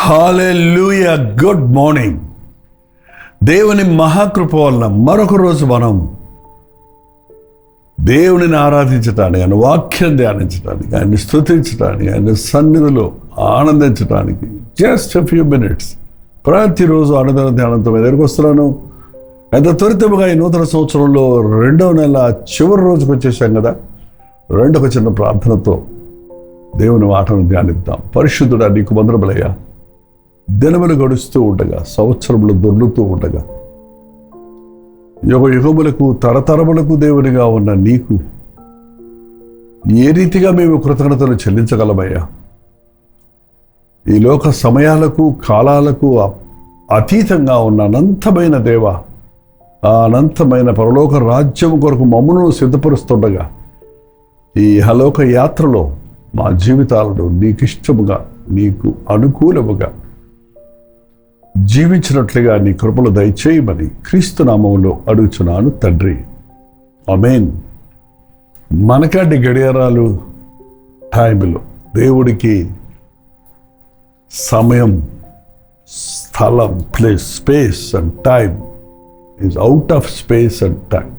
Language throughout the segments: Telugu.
హల్లెలూయా. Good morning. దేవుని మహాకృప వలన మరొక రోజు మనం దేవునిని ఆరాధించడానికి, ఆయన వాక్యం ధ్యానించడానికి, ఆయన్ని స్తుతించడానికి, ఆయన సన్నిధిలో ఆనందించడానికి జస్ట్ ఫ్యూ మినిట్స్ ప్రతిరోజు ఆనంద ధ్యానంతో ఎదురుకు వస్తున్నాను. ఎంత త్వరితముగా ఈ నూతన సంవత్సరంలో 2వ నెల చివరి రోజుకు వచ్చేసాం కదా. రెండొక చిన్న ప్రార్థనతో దేవుని మాటను ధ్యానిద్దాం. పరిశుద్ధుడా, నీకు వందనములయ్యా. దినములు గడుస్తూ ఉండగా, సంవత్సరములు దొర్లుతూ ఉండగా, యుగ యుగములకు తరతరములకు దేవునిగా ఉన్న నీకు ఏ రీతిగా మేము కృతజ్ఞతలు చెల్లించగలమయ్యా? ఈ లోక సమయాలకు కాలాలకు అతీతంగా ఉన్న అనంతమైన దేవ, ఆ అనంతమైన పరలోక రాజ్యం కొరకు మమ్మను సిద్ధపరుస్తుండగా ఈ హలోక యాత్రలో మా జీవితాలను నీకు ఇష్టముగా, నీకు అనుకూలముగా జీవించినట్లుగా నీ కృపలు దయచేయమని క్రీస్తు నామములో అడుగుచున్నాను తండ్రి, ఆమేన్. మనకంటి గడియారాలు టైంలో దేవుడికి సమయం, స్థలం, place, space and time is out of space and time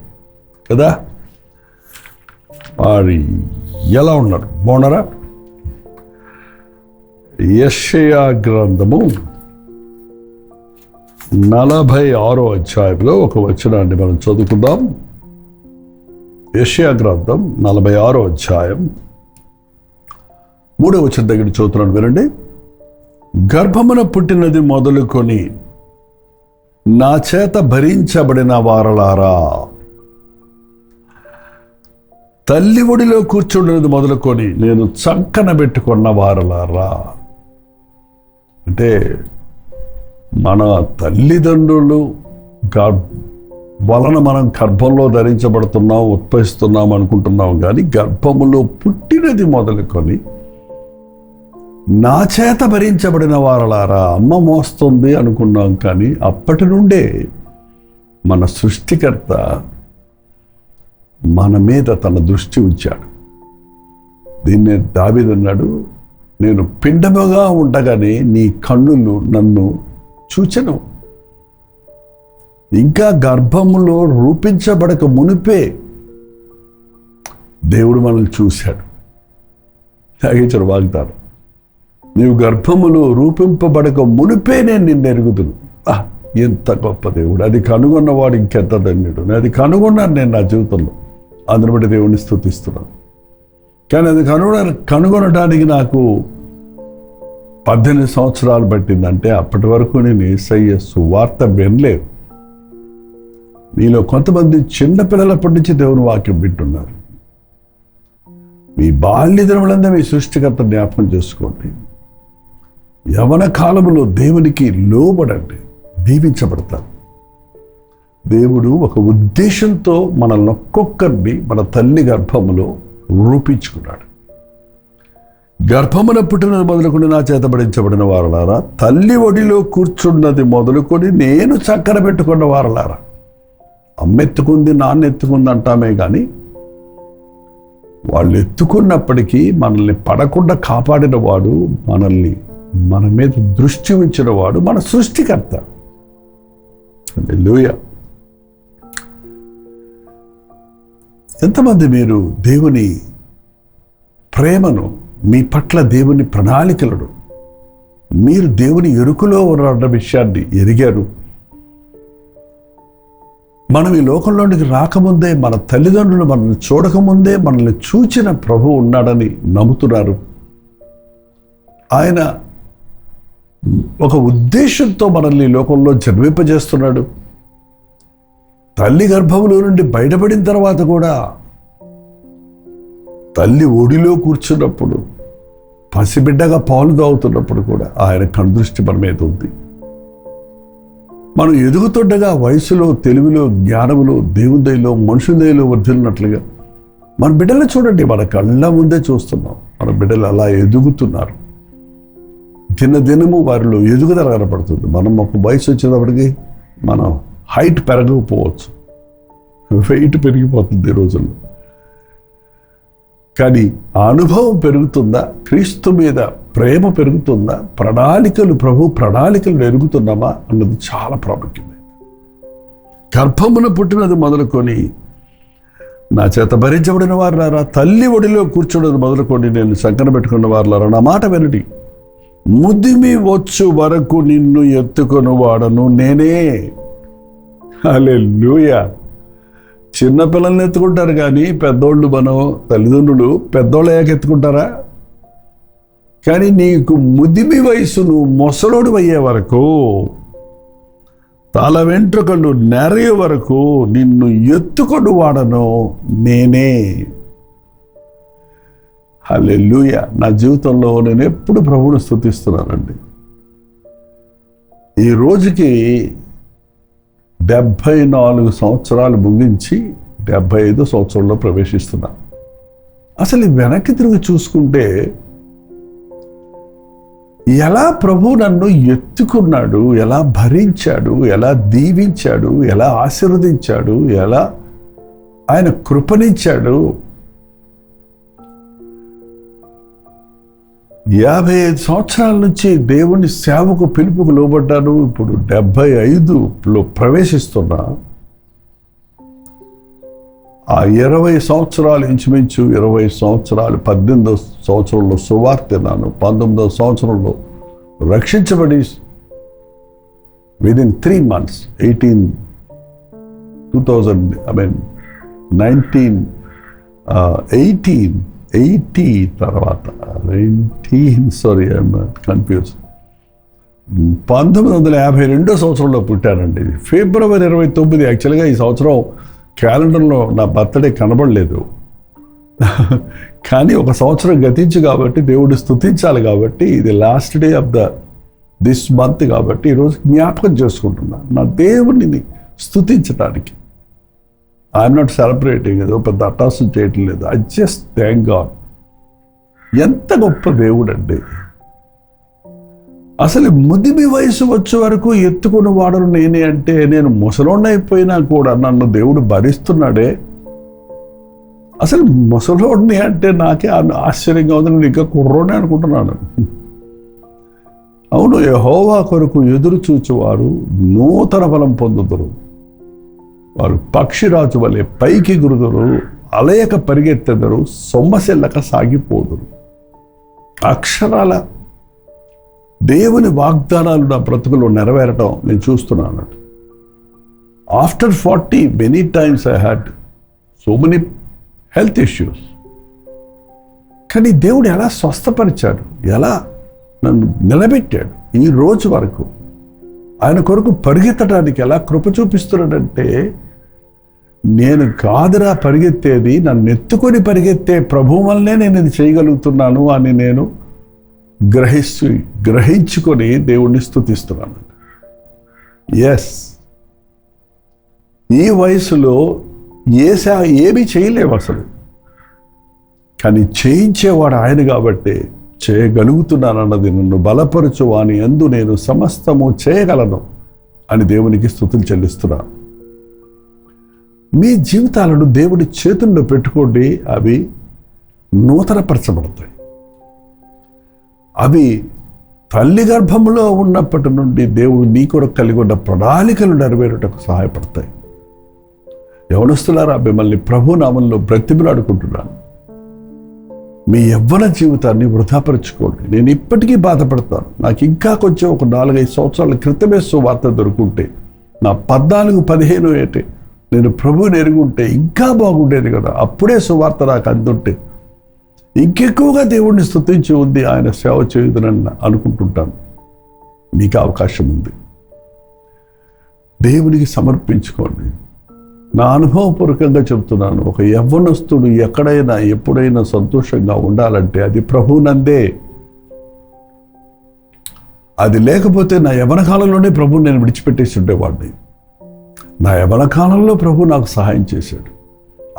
కదా. మరి ఎలా ఉన్నారు? బాగున్నారా? యెషయా గ్రంథము 46వ అధ్యాయంలో ఒక వచనాన్ని మనం చదువుకుందాం. యెషయా గ్రంథం 46వ అధ్యాయం 3వ వచనం దగ్గర చదువుతున్నాను, వినండి. గర్భమున పుట్టినది మొదలుకొని నా చేత భరించబడిన వారలారా, తల్లి ఒడిలో కూర్చుండినది మొదలుకొని నేను చంకన పెట్టుకున్న వారలారా. అంటే మన తల్లిదండ్రులు వలన మనం గర్భంలో ధరించబడుతున్నాం, ఉత్పహిస్తున్నాం అనుకుంటున్నాం, కానీ గర్భములో పుట్టినది మొదలుకొని నా చేత భరించబడిన వారలారా. అమ్మ మోస్తుంది అనుకున్నాం, కానీ అప్పటి నుండే మన సృష్టికర్త మన మీద తన దృష్టి ఉంచాడు. దీన్నే దావీదు అన్నాడు, నేను పిండముగా ఉండగానే నీ కన్నులు నన్ను చూచెను. ఇంకా గర్భములో రూపించబడక మునిపే దేవుడు మనల్ని చూశాడు. త్యాగించరు వాగ్దానం, నీవు గర్భములో రూపింపబడక మునిపే నేను నిన్ను ఎరుగుదును. ఎంత గొప్ప దేవుడు! అది కనుగొన్నవాడు ఇంకెంత ధన్యుడు. అది కనుగొన్నాను నేను నా జీవితంలో. అందుని బట్టి దేవుడిని స్తుతిస్తున్నాను. కానీ అది కనుగొనడానికి నాకు 18 సంవత్సరాలు పట్టిందంటే అప్పటి వరకు నేను యేసయ్య సువార్త వినలేదు. మీలో కొంతమంది చిన్నపిల్లలప్పటి నుంచి దేవుని వాక్యం వింటున్నారు. మీ బాల్య దినములంతా మీ సృష్టికర్త జ్ఞాపకం చేసుకోండి. యవన కాలములో దేవునికి లోబడండి, దీవించబడతారు. దేవుడు ఒక ఉద్దేశంతో మనల్ని ఒక్కొక్కరిని మన తల్లి గర్భములో రూపించుకున్నాడు. గర్భమున పుట్టినది మొదలుకొని నా చేత భరించబడిన వారలారా, తల్లి ఒడిలో కూర్చున్నది మొదలుకొని నేను చక్కన పెట్టుకున్న వారలారా. అమ్మెత్తుకుంది, నాన్నెత్తుకుంది అంటామే కానీ వాళ్ళు ఎత్తుకున్నప్పటికీ మనల్ని పడకుండా కాపాడిన వాడు, మనల్ని మన మీద దృష్టి ఉంచిన వాడు మన సృష్టికర్త. హల్లెలూయా. ఎంతమంది మీరు దేవుని ప్రేమను, మీ పట్ల దేవుని ప్రణాళికలను, మీరు దేవుని ఎరుకలో ఉన్న విషయాన్ని ఎరిగారు? మనం ఈ లోకంలోనికి రాకముందే, మన తల్లిదండ్రులు మనల్ని చూడకముందే మనల్ని చూచిన ప్రభువు ఉన్నాడని నమ్ముతున్నారు. ఆయన ఒక ఉద్దేశంతో మనల్ని లోకంలో జన్మింపజేస్తున్నాడు. తల్లి గర్భంలో నుండి బయటపడిన తర్వాత కూడా, తల్లి ఒడిలో కూర్చున్నప్పుడు, పసిబిడ్డగా పాలు తాగుతున్నప్పుడు కూడా ఆయన కనుదృష్టి మన మీద ఉంది. మనం ఎదుగుతుండగా వయసులో, తెలివిలో, జ్ఞానములో, దేవుని దయలో, మనుషుల దయలో వర్ధిల్లినట్లుగా మన బిడ్డలు చూడండి, మన కళ్ళ ముందే చూస్తున్నాం. మన బిడ్డలు అలా ఎదుగుతున్నారు. దినదినము వారిలో ఎదుగుదల కనపడుతుంది. మనం ఒక వయసు వచ్చేటప్పటికి మనం హైట్ పెరగకపోవచ్చు, వెయిట్ పెరిగిపోతుంది ఈ రోజుల్లో. కానీ ఆ అనుభవం పెరుగుతుందా? క్రీస్తు మీద ప్రేమ పెరుగుతుందా, ప్రభు ప్రణాళికలు ఎరుగుతున్నామా అన్నది చాలా ప్రాముఖ్యమైనది. గర్భమున పుట్టినది మొదలుకొని నా చేత భరించబడిన వారులారా, తల్లి ఒడిలో కూర్చోవడం మొదలుకొని నేను సంకన పెట్టుకున్న వారులారా, నా మాట వినండి. ముదిమి వచ్చు వరకు నిన్ను ఎత్తుకొని వాడను నేనే. హల్లెలూయా. చిన్నపిల్లల్ని ఎత్తుకుంటారు కానీ పెద్దోళ్ళు, మనం తల్లిదండ్రులు పెద్దోళ్ళు ఎత్తుకుంటారా? కానీ నీకు ముదిమి వయసు, నువ్వు మొసలోడు అయ్యే వరకు, తల వెంట్రుకలు నెరయ వరకు నిన్ను ఎత్తుకొని వాడను నేనే. హల్లెలూయా. నా జీవితంలో నేను ఎప్పుడు ప్రభువుని స్తుతిస్తున్నానండి. ఈ రోజుకి 74 సంవత్సరాలు ముగించి 75 సంవత్సరంలో ప్రవేశిస్తున్నా. అసలు వెనక్కి తిరిగి చూసుకుంటే ఎలా ప్రభు నన్ను ఎత్తుకున్నాడు, ఎలా భరించాడు, ఎలా దీవించాడు, ఎలా ఆశీర్వదించాడు, ఎలా ఆయన కృపనిచ్చాడు. 55 సంవత్సరాల నుంచి దేవుని సేవకు పిలుపుకు లోబడ్డాను. ఇప్పుడు 75లో ప్రవేశిస్తున్నా. ఆ 20 సంవత్సరాలు, ఇంచుమించు 20 సంవత్సరాలు, 18వ సంవత్సరంలో సువార్త విన్నాను, 19వ సంవత్సరంలో రక్షించబడి విదిన్ 3 months 1980 తర్వాత 1952 సంవత్సరంలో పుట్టానండి. ఫిబ్రవరి 29. యాక్చువల్గా ఈ సంవత్సరం క్యాలెండర్లో నా బర్త్డే కనబడలేదు, కానీ ఒక సంవత్సరం గతించి కాబట్టి దేవుడు స్తుతించాలి కాబట్టి ఇది last day of this month కాబట్టి ఈరోజు జ్ఞాపకం చేసుకుంటున్నాను నా దేవుడిని స్తుతించడానికి. ఐఎమ్ నాట్ సెలబ్రేటింగ్, ఏదో పెద్ద అటాసం చేయటం లేదు. I just thank God. ఎంత గొప్ప దేవుడు అండి. అసలు ముదిమి వయసు వచ్చే వరకు ఎత్తుకుని వాడను నేనే అంటే, నేను ముసలోడిని అయిపోయినా కూడా నన్ను దేవుడు భరిస్తున్నాడే. అసలు ముసలోడిని అంటే నాకే ఆశ్చర్యంగా ఉంది. నేను ఇంకా కుర్రోనే అనుకుంటున్నాను. అవును, యెహోవా కొరకు ఎదురు చూచువారు నూతన బలం పొందుదురు, వారు పక్షిరాజు వలె పైకి గురుదురు, అలయక పరిగెత్తెదరు, సొమ్మసెల్లక సాగిపోదురు. అక్షరాల దేవుని వాగ్దానాలు నా బ్రతుకులో నెరవేరటం నేను చూస్తున్నాను. After 40 many times I had so many health issues. కానీ దేవుడు ఎలా స్వస్థపరిచాడు, ఎలా నన్ను నిలబెట్టాడు ఈ రోజు వరకు. ఆయన కొరకు పరిగెత్తడానికి ఎలా కృప చూపిస్తున్నాడంటే, నేను కాదురా పరిగెత్తేది, నన్ను ఎత్తుకొని పరిగెత్తే ప్రభు వల్లనే నేను ఇది చేయగలుగుతున్నాను అని నేను గ్రహించుకొని దేవుణ్ణి స్తుతిస్తున్నాను. ఎస్, ఈ వయసులో ఏమీ చేయలేవు అసలు, కానీ చేయించేవాడు ఆయన కాబట్టి చేయగలుగుతున్నానన్నది, నన్ను బలపరచు అని యందు నేను సమస్తము చేయగలను అని దేవునికి స్తుతులు చెల్లిస్తున్నాను. మీ జీవితాలను దేవుడి చేతుల్లో పెట్టుకోండి. అవి నూతనపరచబడతాయి. అవి తల్లి గర్భంలో ఉన్నప్పటి నుండి దేవుడు నీ కొరకు కలిగి ఉన్న ప్రణాళికలు నెరవేరుటకు సహాయపడతాయి. యవనస్తులారా, మిమ్మల్ని ప్రభు నామంలో బ్రతిమలాడుకుంటున్నాను. మీ యవ్వన జీవితాన్ని వృధాపరచుకోండి. నేను ఇప్పటికీ బాధపడతాను. నాకు ఇంకా కొంచెం ఒక 4-5 సంవత్సరాల క్రితమే సువార్త దొరుకుంటే, నా 14-15 ఏటే నేను ప్రభువుని ఎరుగుంటే ఇంకా బాగుండేది కదా. అప్పుడే సువార్త నాకు అందుంటే ఇంకెక్కువగా దేవుణ్ణి స్తుతించి ఉంది ఆయన సేవ చేయుదునని అనుకుంటుంటాను. మీకు అవకాశం ఉంది. దేవునికి సమర్పించుకోండి. నా అనుభవపూర్వకంగా చెబుతున్నాను, ఒక యవ్వనస్తుడు ఎక్కడైనా ఎప్పుడైనా సంతోషంగా ఉండాలంటే అది ప్రభువునందే. అది లేకపోతే నా యవ్వన కాలంలోనే ప్రభువుని నేను విడిచిపెట్టేసి ఉండేవాడిని. నా యవ్వన కాలంలో ప్రభు నాకు సహాయం చేశాడు.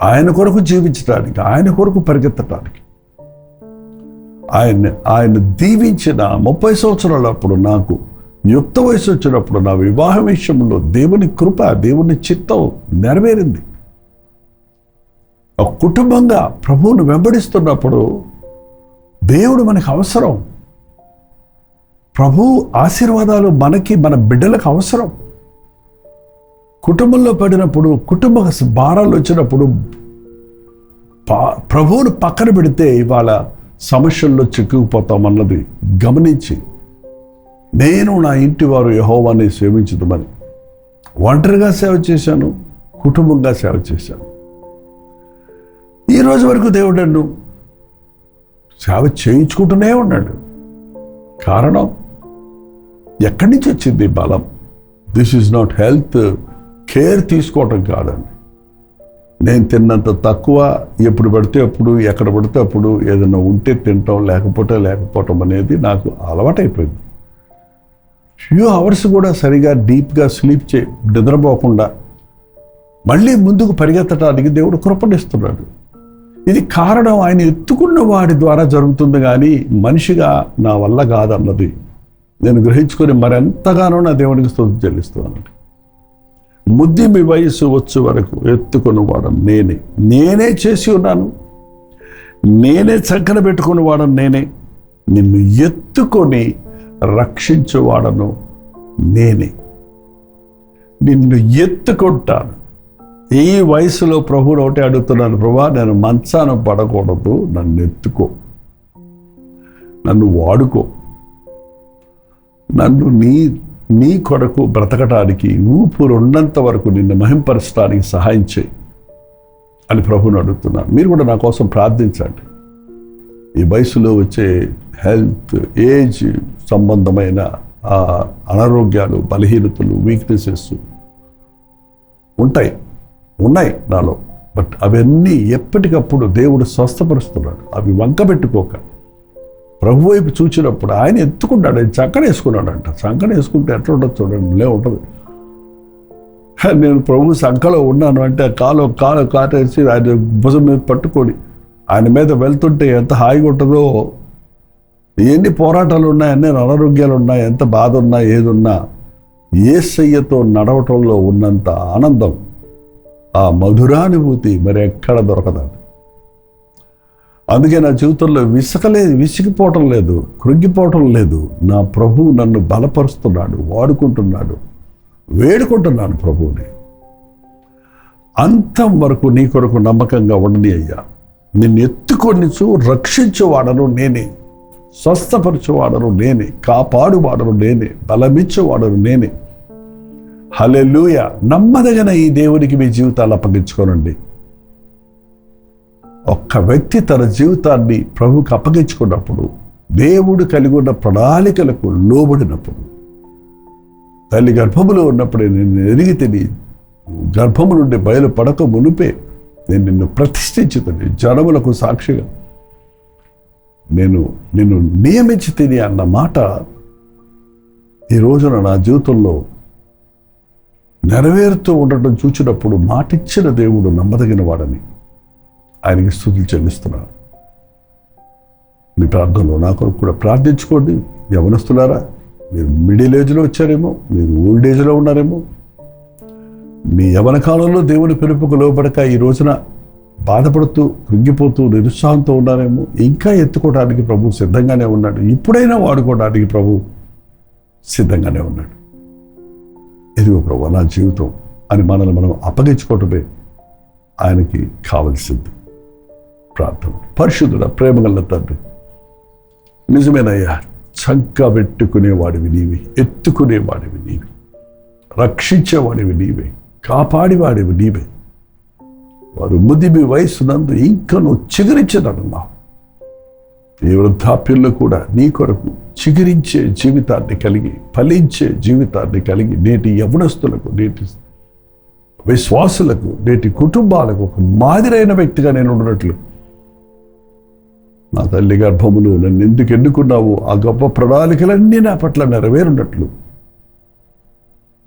ఆయన కొరకు జీవించడానికి, ఆయన కొరకు పరిగెత్తడానికి. ఆయన దీవించిన 30 సంవత్సరాలప్పుడు, నాకు యుక్త వయసు వచ్చినప్పుడు, నా వివాహ విషయంలో దేవుని కృప, దేవుని చిత్తం నెరవేరింది. ఒక కుటుంబంగా ప్రభువును వెంబడిస్తున్నప్పుడు దేవుడు మనకు అవసరం. ప్రభు ఆశీర్వాదాలు మనకి, మన బిడ్డలకు అవసరం. కుటుంబంలో పడినప్పుడు, కుటుంబ భారాలు వచ్చినప్పుడు ప్రభువును పక్కన పెడితే ఇవాళ సమస్యల్లో చిక్కుకుపోతామన్నది గమనించి, నేను నా ఇంటి వారు యెహోవాని సేవించుదామని ఒంటరిగా సేవ చేశాను, కుటుంబంగా సేవ చేశాను. ఈ రోజు వరకు దేవుడు నన్ను సేవ చేయించుకుంటూనే ఉన్నాడు. కారణం ఎక్కడి నుంచి వచ్చింది బలం? This is not health care తీసుకోవటం కాదండి. నేను తిన్నంత తక్కువ, ఎప్పుడు పడితే అప్పుడు, ఎక్కడ పడితే అప్పుడు ఏదైనా ఉంటే తినటం, లేకపోవటం అనేది నాకు అలవాటైపోయింది. ఫ్యూ అవర్స్ కూడా సరిగా డీప్గా స్లీప్ నిద్రపోకుండా మళ్ళీ ముందుకు పరిగెత్తడానికి దేవుడు కృపణిస్తున్నాడు. ఇది కారణం ఆయన ఎత్తుకున్న వాడి ద్వారా జరుగుతుంది, కానీ మనిషిగా నా వల్ల కాదన్నది నేను గ్రహించుకొని మరెంతగానో నా దేవునికి స్తుతి చెల్లిస్తున్నాను. ముద్దిమి వయసు వచ్చే వరకు ఎత్తుకున్నవాడు నేనే చేసి ఉన్నాను, నేనే చక్కన పెట్టుకున్నవాడను నేనే, నిన్ను ఎత్తుకొని రక్షించేవాడను నేనే, నిన్ను ఎత్తుకుంటాను. ఈ వయసులో ప్రభువుని ఒకటే అడుగుతున్నాను, ప్రభా నేను మంచాన పడకూడదు, నన్ను ఎత్తుకో, నన్ను వాడుకో, నన్ను నీ కొరకు బ్రతకటానికి ఊపిరి ఉన్నంత వరకు నిన్ను మహింపరచడానికి సహాయం చేయి అని ప్రభువుని అడుగుతున్నాను. మీరు కూడా నా కోసం ప్రార్థించండి. ఈ వయసులో వచ్చే హెల్త్, ఏజ్ సంబంధమైన అనారోగ్యాలు, బలహీనతలు, వీక్నెసెస్ ఉన్నాయి నాలో. బట్ అవన్నీ ఎప్పటికప్పుడు దేవుడు స్వస్థపరుస్తున్నాడు. అవి వంక పెట్టుకోక ప్రభు వైపు చూచినప్పుడు ఆయన ఎత్తుకున్నాడు. ఆయన చంకన వేసుకున్నాడంట. చంకన వేసుకుంటే ఎట్లా ఉండదు చూడండి, ఉంటుంది. నేను ప్రభు సంఖలో ఉన్నాను అంటే కాలు కాటేసి ఆయన భుజం మీద పట్టుకొని ఆయన మీద వెళ్తుంటే ఎంత హాయిగా ఉంటుందో. ఎన్ని పోరాటాలు ఉన్నాయి, ఎన్ని అనారోగ్యాలు ఉన్నాయి, ఎంత బాధ ఉన్నా, ఏదున్నా యేసయ్యతో నడవటంలో ఉన్నంత ఆనందం, ఆ మధురానుభూతి మరి ఎక్కడ దొరకదండి. అందుకే నా జీవితంలో విసిగిపోవటం లేదు, కృంగిపోవటం లేదు. నా ప్రభు నన్ను బలపరుస్తున్నాడు, వాడుకుంటున్నాడు, వేడుకుంటున్నాను ప్రభువుని. అంతం వరకు నీ కొరకు నమ్మకంగా ఉండని అయ్యా. నిన్ను ఎత్తుకొని రక్షించేవాడను నేనే, స్వస్థపరిచేవాడను నేనే, కాపాడువాడను నేనే, బలమిచ్చేవాడను నేనే. హల్లెలూయా. నమ్మదగిన ఈ దేవునికి మీ జీవితాలు అప్పగించుకోనండి. ఒక్క వ్యక్తి తన జీవితాన్ని ప్రభువుకి అప్పగించుకున్నప్పుడు, దేవుడు కలిగి ఉన్న ప్రణాళికలకు లోబడినప్పుడు, తల్లి గర్భములో ఉన్నప్పుడే నిన్ను ఎరిగి తెలియదు, గర్భము నుండి బయలుపడక మునిపే నేను నిన్ను ప్రతిష్ఠించుతుంది, జనములకు సాక్షిగా నిన్ను నియమించి తిని అన్న మాట ఈ రోజున నా జీవితంలో నెరవేరుతూ ఉండటం చూచినప్పుడు మాటిచ్చిన దేవుడు నమ్మదగిన వాడని ఆయనకి స్తుతులు చెల్లిస్తున్నాను. మీ ప్రార్థనలో నా కొరకు కూడా ప్రార్థించుకోండి. యవనస్తులారా, మీరు మిడిల్ ఏజ్లో వచ్చారేమో, మీరు ఓల్డ్ ఏజ్లో ఉన్నారేమో, మీ యవన కాలంలో దేవుని పిలుపుకు లోపడక ఈ రోజున బాధపడుతూ, కృంగిపోతూ, నిరుత్సాహంతో ఉన్నారేమో. ఇంకా ఎత్తుకోవడానికి ప్రభు సిద్ధంగానే ఉన్నాడు. ఇప్పుడైనా వాడుకోవడానికి ప్రభు సిద్ధంగానే ఉన్నాడు. ఇదిగో ప్రభు నా జీవితం అని మనల్ని మనం అప్పగించుకోవటమే ఆయనకి కావలసింది. ప్రార్థన. పరిశుద్ధుడ, ప్రేమగల తండ్రి, నిజమేనయ్యా, చంక పెట్టుకునేవాడివి నీవి, ఎత్తుకునేవాడివి నీవి, రక్షించేవాడివి నీవే, కాపాడివాడివి నీవే. వారు ముదిమి వయసునందు ఇంకా నువ్వు చిగురించదనున్నావు. ఈ వృద్ధాప్యంలో కూడా నీ కొరకు చిగురించే జీవితాన్ని కలిగి, ఫలించే జీవితాన్ని కలిగి నేటి యవనస్తులకు, నేటి విశ్వాసులకు, నేటి కుటుంబాలకు ఒక మాదిరైన వ్యక్తిగా నేను ఉన్నట్లు, నా తల్లి గర్భములు నన్ను ఎందుకు ఎన్నుకున్నావు, ఆ గొప్ప ప్రణాళికలన్నీ నా పట్ల నెరవేరున్నట్లు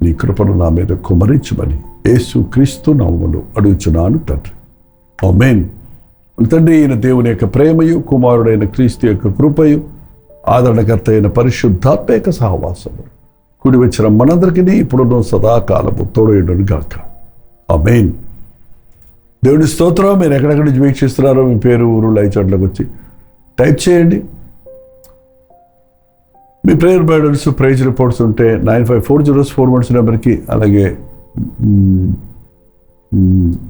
నీ కృపను నా మీద కుమరించమని యేసు క్రీస్తు నామములో అడుగుచున్నాను తండ్రి. ఆమేన్. తండ్రి అయిన దేవుని యొక్క ప్రేమయు, కుమారుడైన క్రీస్తు యొక్క కృపయు, ఆదరణకర్త అయిన పరిశుద్ధాత్మ యొక్క సహవాసము కూడి వచ్చిన మనందరికీ ఇప్పుడు సదాకాలము తోడేయుడును గాక. ఆమేన్. దేవుని స్తోత్రం. మీరు ఎక్కడెక్కడి నుంచి వీక్షిస్తున్నారో మీ పేరు, ఊరు, లైవ్ చాట్లోకి వచ్చి టైప్ చేయండి. మీ ప్రేయర్ బర్డన్స్, ప్రైజ్ రిపోర్ట్స్ ఉంటే 9540 నెంబర్కి, అలాగే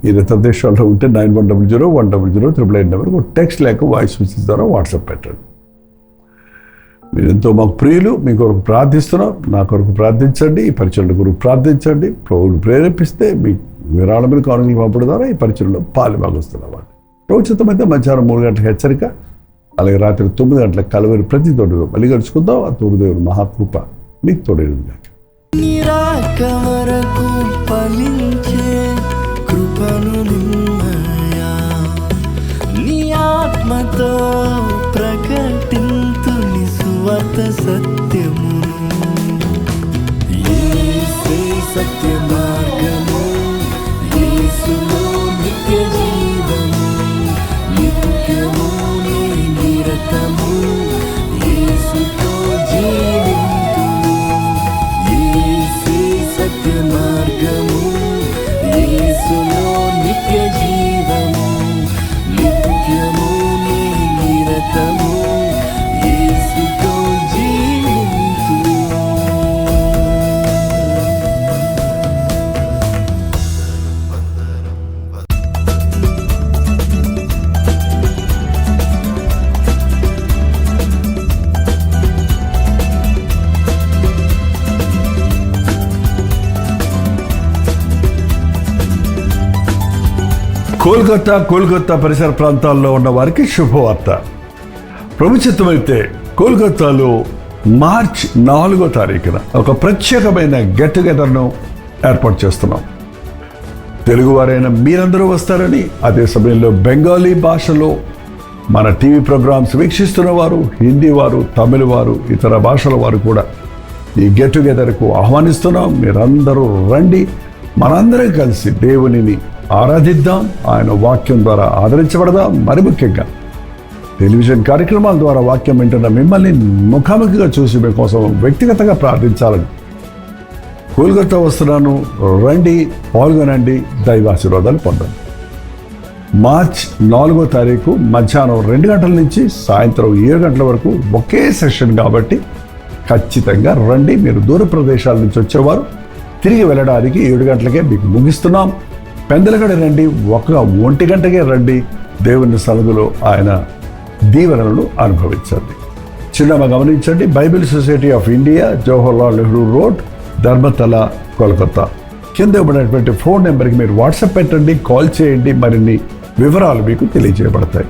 ఈ ఇతర దేశాల్లో ఉంటే 9100100888 నెంబర్కి టెక్స్ట్ లేక వాయిస్ మెసేజ్ ద్వారా వాట్సాప్ పెట్టండి. మీరు ఎంతో మాకు ప్రియులు, మీ కొరకు ప్రార్థిస్తున్నాం, నా కొరకు ప్రార్థించండి, ఈ పరిచయం కొరకు ప్రార్థించండి. ప్రభువును ప్రేరేపిస్తే మీ విరాళ మీద కానుకలు పంపడం ద్వారా ఈ పరిచయంలో పాలు భాగొస్తున్నామండి. ప్రోచితమైతే మధ్యాహ్నం 3 గంటలకు హెచ్చరిక, అలాగే రాత్రి 9 గంటలకు కలవరి ప్రతి తోడులో మళ్ళీ గడుచుకుందాం. ఆ తోడు దేవుడు మహాకృప మీకు తోడేది. ఆత్మతో ప్రకటింతుని సువార్త సత్యమును, యేసే సత్య మార్గము, యేసులో నిత్య జీవము, నిత్యము నిరతము యేసుతో జీవింతుము. యేసే సత్య మార్గము, యేసులో నిత్య జీవము, నిత్యము నిరతము యేసుతో జీవింతుము. కోల్కతా పరిసర ప్రాంతాల్లో ఉన్న వారికి శుభవార్త. ప్రభుత్వమైతే కోల్కతాలో మార్చ్ 4వ తారీఖున ఒక ప్రత్యేకమైన గెట్ టుగెదర్ను ఏర్పాటు చేస్తున్నాం. తెలుగువారైన మీరందరూ వస్తారని, అదే సమయంలో బెంగాలీ భాషలో మన టీవీ ప్రోగ్రామ్స్ వీక్షిస్తున్న వారు, హిందీ వారు, తమిళ వారు, ఇతర భాషల వారు కూడా ఈ గెట్ టుగెదర్కు ఆహ్వానిస్తున్నాం. మీరందరూ రండి, మనందరం కలిసి దేవునిని ఆరాధిద్దాం, ఆయన వాక్యం ద్వారా ఆదరించబడదాం. మరి ముఖ్యంగా టెలివిజన్ కార్యక్రమాల ద్వారా వాక్యం వింటున్న మిమ్మల్ని ముఖాముఖిగా చూసి మీకోసం వ్యక్తిగతంగా ప్రార్థించాలని కోల్కతా వస్తున్నాను. రండి, పాల్గొనండి, దైవాశీర్వాదాలు పొందండి. మార్చ్ 4వ తారీఖు మధ్యాహ్నం 2 గంటల నుంచి సాయంత్రం 7 గంటల వరకు ఒకే సెషన్ కాబట్టి ఖచ్చితంగా రండి. మీరు దూర ప్రదేశాల నుంచి వచ్చేవారు తిరిగి వెళ్ళడానికి 7 గంటలకే మీకు ముగిస్తున్నాం. పెందలగడ రండి, 1 గంటకే రండి. దేవుని సన్నిధిలో ఆయన దీవెనలను అనుభవించండి. చిన్నగా గమనించండి, Bible society of India, Jawaharlal Nehru road, Dharmatala, Kolkata. కింద ఇవ్వబడినటువంటి ఫోన్ నెంబర్కి మీరు వాట్సాప్ పెట్టండి, కాల్ చేయండి. మరిన్ని వివరాలు మీకు తెలియజేయబడతాయి.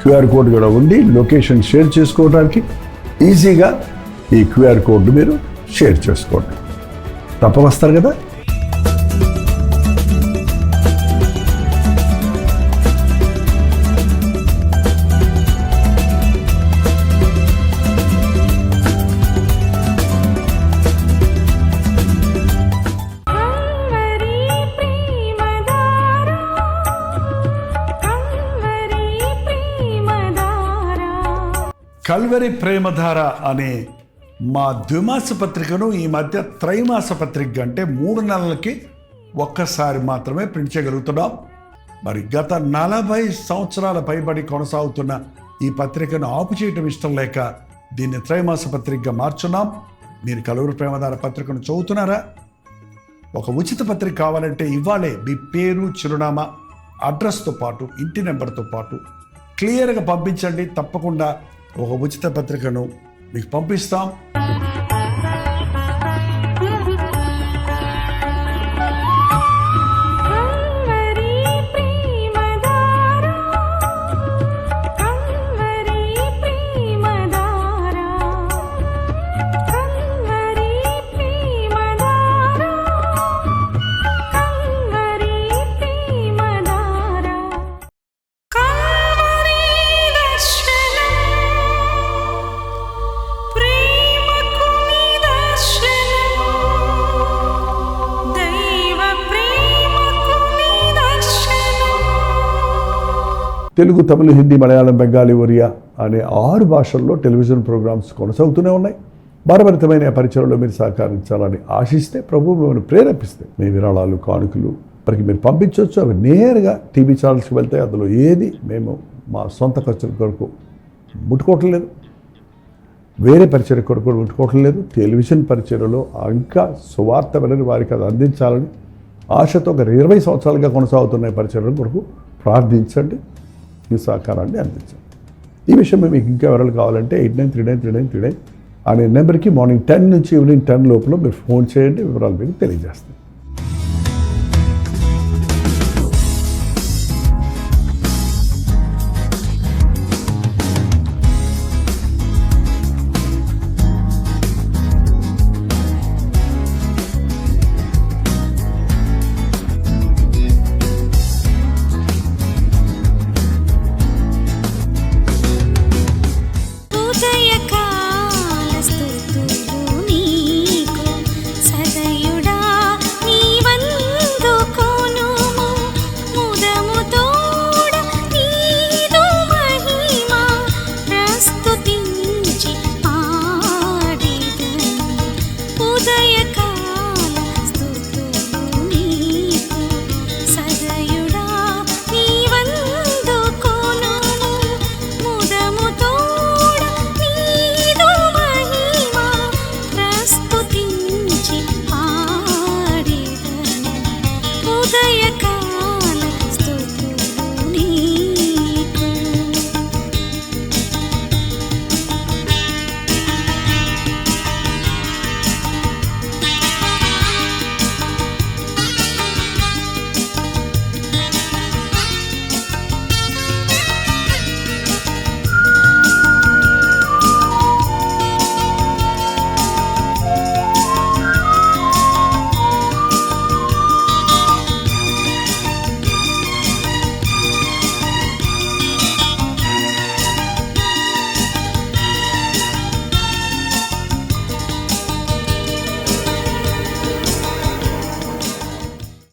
QR కోడ్ కూడా ఉంది. లొకేషన్ షేర్ చేసుకోవడానికి ఈజీగా ఈ QR కోడ్ మీరు షేర్ చేసుకోండి. తప్ప వస్తారు కదా. కల్వరి ప్రేమధార అనే మా ద్విమాస పత్రికను ఈ మధ్య త్రైమాస పత్రిక అంటే 3 నెలలకి ఒక్కసారి మాత్రమే ప్రింట్ చేయగలుగుతున్నాం. మరి గత 40 సంవత్సరాల పైబడి కొనసాగుతున్న ఈ పత్రికను ఆపు చేయటం ఇష్టం లేక దీన్ని త్రైమాస పత్రికగా మార్చున్నాం. మీరు కల్వరి ప్రేమధార పత్రికను చదువుతున్నారా? ఒక ఉచిత పత్రిక కావాలంటే ఇవ్వాలే మీ పేరు, చిరునామా, అడ్రస్తో పాటు ఇంటి నెంబర్తో పాటు క్లియర్గా పంపించండి. తప్పకుండా ఒక ఉచిత పత్రికను మీకు పంపిస్తాం. తెలుగు, తమిళ, హిందీ, మలయాళం, బెంగాలీ, ఒరియా అనే 6 భాషల్లో టెలివిజన్ ప్రోగ్రామ్స్ కొనసాగుతూనే ఉన్నాయి. భారభరితమైన పరిచయంలో మీరు సహకరించాలని ఆశిస్తే, ప్రభు మిమ్మల్ని ప్రేరేపిస్తే మీ విరాళాలు, కానుకలు మనకి మీరు పంపించవచ్చు. అవి నేరుగా టీవీ ఛానల్స్కి వెళ్తాయి. అందులో ఏది మేము మా సొంత ఖర్చుల కొరకు ముట్టుకోవట్లేదు. వేరే పరిచర్య కొరకు పెట్టుకోవటం లేదు. టెలివిజన్ పరిచర్యలో ఇంకా సువార్త వినని వారికి అది అందించాలని ఆశతో ఒక 20 సంవత్సరాలుగా కొనసాగుతున్న ఈ పరిచర్యల కొరకు ప్రార్థించండి, మీ సహకారాన్ని అందించండి. ఈ విషయం మీకు ఇంకా వివరాలు కావాలంటే 89393939 అనే నెంబర్కి మార్నింగ్ 10 నుంచి ఈవినింగ్ 10 లోపల మీరు ఫోన్ చేయండి, వివరాలు మీకు తెలియజేస్తాను.